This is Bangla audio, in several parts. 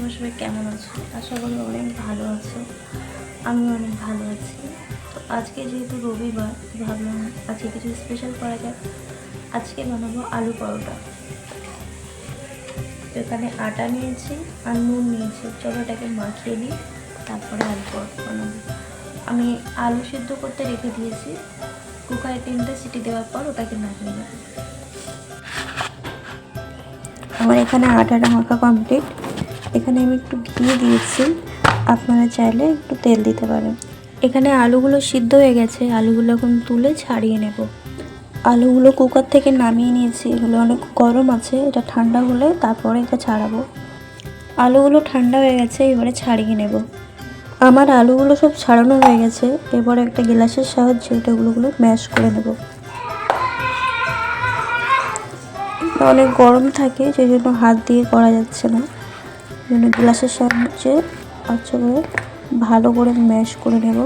তোমরা সবাই কেমন আছো? আশা করি অনেক ভালো আছো। আমি অনেক ভালো আছি। তো আজকে যেহেতু রবিবার, ভাবলাম আজকে কিছু স্পেশাল করা যাক। আজকে বানাবো আলু পরোটা। তো এখানে আটা নিয়েছি আর নুন নিয়েছি, চলো এটাকে মাখিয়ে নিই, তারপরে আলু পরোটা বানাবো। আমি আলু সিদ্ধ করতে রেখে দিয়েছি, কুকারে 3টে সিটি দেওয়ার পর ওটাকে নামিয়ে নেব। আমার এখানে আটাটা মাখা কমপ্লিট। এখানে আমি একটু ঘি দিয়েছি, আপনারা চাইলে একটু তেল দিতে পারেন। এখানে আলুগুলো সিদ্ধ হয়ে গেছে, আলুগুলো এখন তুলে ছাড়িয়ে নেব। আলুগুলো কুকার থেকে নামিয়ে নিয়েছি, এগুলো অনেক গরম আছে, এটা ঠান্ডা হলে তারপরে এটা ছাড়াবো। আলুগুলো ঠান্ডা হয়ে গেছে, এবারে ছাড়িয়ে নেব। আমার আলুগুলো সব ছাড়ানো হয়ে গেছে, এবারে একটা গ্লাসের সাহায্যে এটাগুলো ম্যাশ করে নেব। অনেক গরম থাকে, সেই জন্য হাত দিয়ে করা যাচ্ছে না, সেই জন্য গ্লাসের সাহায্যে আচ্ছা করে ভালো করে ম্যাশ করে নেব।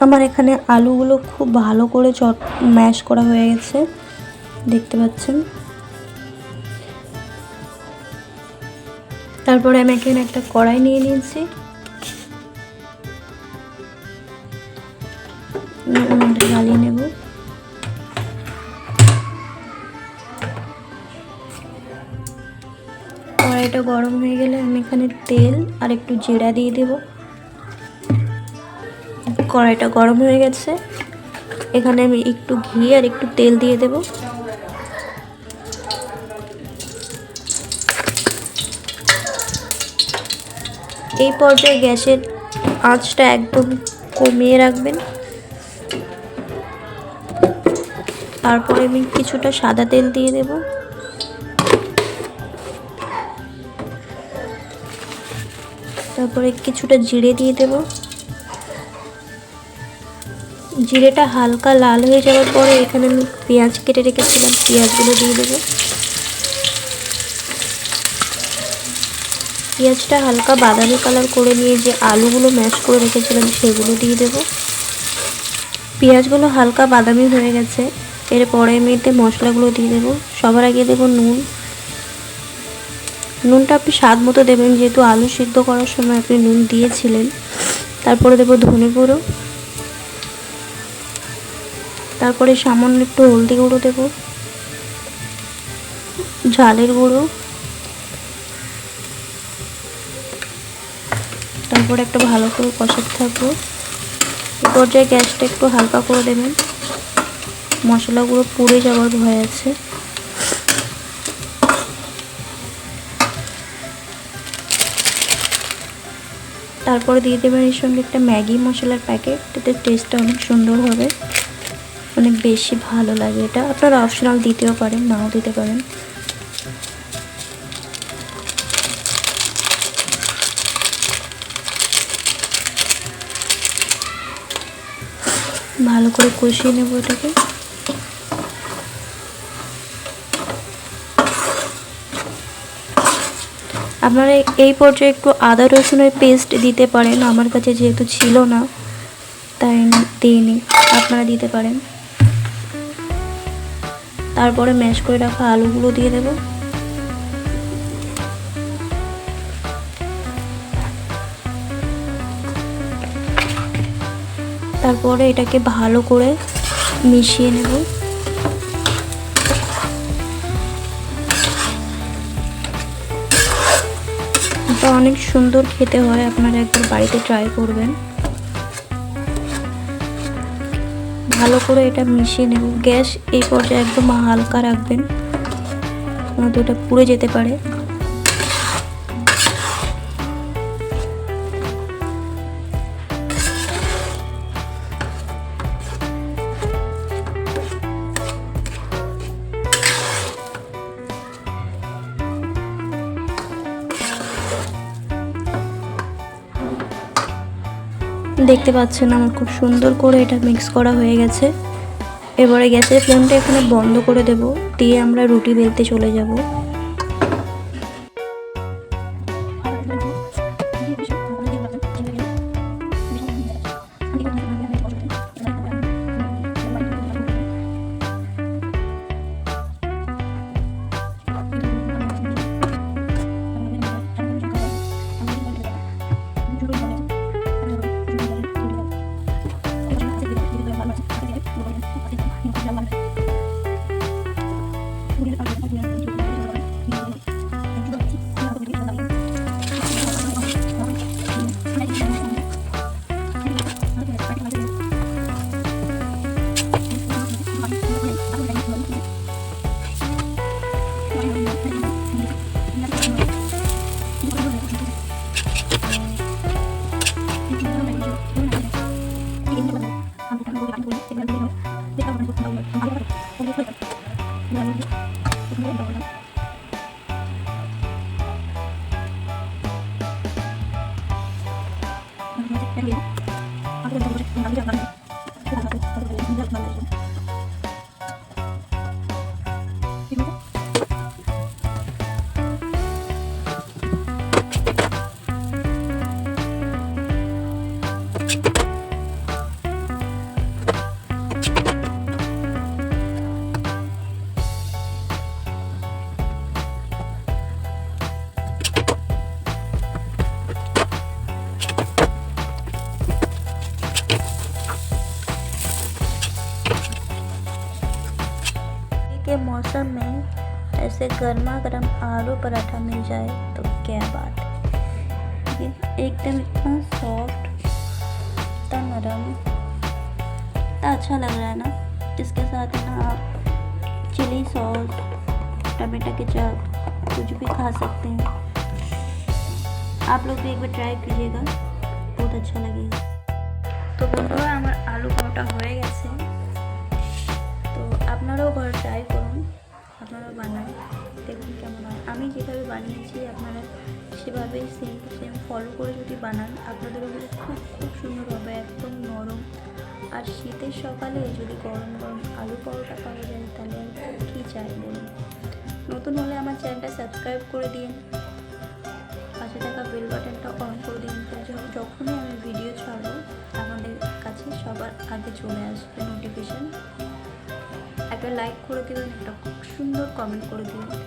আমার এখানে আলুগুলো খুব ভালো করে ম্যাশ করা হয়ে গেছে, দেখতে পাচ্ছেন। তারপরে আমি এখানে একটা কড়াই নিয়ে নিয়েছি, জ্বালিয়ে নেব। কড়াইটা গরম হয়ে গেলে আমি এখানে তেল আর একটু জিরা দিয়ে দেব। কড়াইটা গরম হয়ে গেছে, এখানে আমি একটু ঘি আর একটু তেল দিয়ে দেব। এই পর্যায়ে গ্যাসের আঁচটা একদম কমিয়ে রাখবেন। তারপরে আমি কিছুটা সাদা তেল দিয়ে দেব। তারপরে কিছুটা জিরে দিয়ে দেব। জিরেটা হালকা লাল হয়ে যাওয়ার পরে এখানে আমি পেঁয়াজ কেটে রেখেছিলাম, পেঁয়াজগুলো দিয়ে দেব। পেঁয়াজটা হালকা বাদামি কালার করে নিয়ে যে আলুগুলো ম্যাশ করে রেখেছিলাম সেগুলো দিয়ে দেব। পেঁয়াজগুলো হালকা বাদামি হয়ে গেছে, এরপরে আমি এতে মশলাগুলো দিয়ে দেব। সবার আগে দেব নুন। নুনটা আপনি স্বাদ মতো দেবেন, যেহেতু আলু সিদ্ধ করার সময় আপনি নুন দিয়েছিলেন। তারপরে দেব ধনে গুঁড়ো, তারপরে সামান্য একটু হলদি গুঁড়ো দেব, ঝালের গুঁড়ো, তারপরে একটা ভালো করে কষাতে থাকবো। এই পর্যায়ে গ্যাসটা একটু হালকা করে দেবেন, মশলাগুলো পুড়ে যাওয়ার ভয় আছে। তারপরে দিয়ে দেবেন এর সঙ্গে একটা ম্যাগি মশলার প্যাকেট, এতে টেস্টটা অনেক সুন্দর হবে, অনেক বেশি ভালো লাগে। এটা আপনারা অপশনাল দিতেও পারেন, নাও দিতে পারেন। ভালো করে কষিয়ে নেব এটাকে। আপনারা এই পর্যায়ে একটু আদা রসুনের পেস্ট দিতে পারেন, আমার কাছে যেহেতু ছিল না তাই দিইনি, আপনারা দিতে পারেন। তারপরে ম্যাশ করে রাখা আলুগুলো দিয়ে দেব। তারপরে এটাকে ভালো করে মিশিয়ে নেব। এটা অনেক সুন্দর খেতে হয়, আপনারা একবার বাড়িতে ট্রাই করবেন। ভালো করে এটা মিশিয়ে নেব। গ্যাস এই পর্যায়ে একদম হালকা রাখবেন, নয়তো এটা পুড়ে যেতে পারে। দেখতে পাচ্ছেন আমার খুব সুন্দর করে এটা মিক্স করা হয়ে গেছে। এবারে গ্যাসের ফ্লেমটা এখানে বন্ধ করে দেব, দিয়ে আমরা রুটি বেলতে চলে যাব। के मौसम में ऐसे गर्मा गर्म आलू पराठा मिल जाए तो क्या बात है। ये एकदम इतना सॉफ्ट, इतना नरम, इतना अच्छा लग रहा है ना। इसके साथ है ना आप चिली सॉस, टमाटो केचप कुछ भी खा सकते हैं। आप लोग भी एक बार ट्राई कीजिएगा, बहुत अच्छा लगेगा। तो বন্ধুরা আমার আলু পরোটা হয়ে গেছে। তো আপনারাও ঘরে ট্রাই করুন, আপনারাও বানান, দেখুন কেমন হয়। আমি যেভাবে বানিয়েছি আপনারা সেভাবেই সেম টু সেম ফলো করে যদি বানান আপনাদেরও খুব খুব সুন্দর হবে, একদম নরম। আর শীতের সকালে যদি গরম গরম আলু পরোটা পাওয়া যায় তাহলে আর কী চাই বলুন। নতুন হলে আমার চ্যানেলটা সাবস্ক্রাইব করে দিন, পাশে থাকা বেল বাটনটা অন করে দিন, যখনই আমি ভিডিও ছাড়বো আমাদের কাছে সবার আগে চলে আসবে নোটিফিকেশান। একটা লাইক করে দেবেন, একটা খুব সুন্দর কমেন্ট করে দেবেন,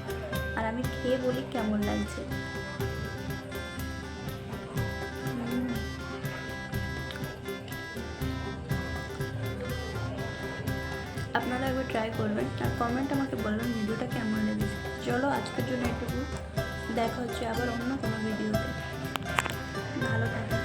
আর আমি খেয়ে বলি কেমন লাগছে। আপনারা একবার ট্রাই করবেন আর কমেন্ট আমাকে বলবেন ভিডিওটা কেমন লেগেছে। চলো আজকের জন্য এটুকু, দেখা হচ্ছে আবার অন্য কোনো ভিডিওতে। ভালো থাকবেন।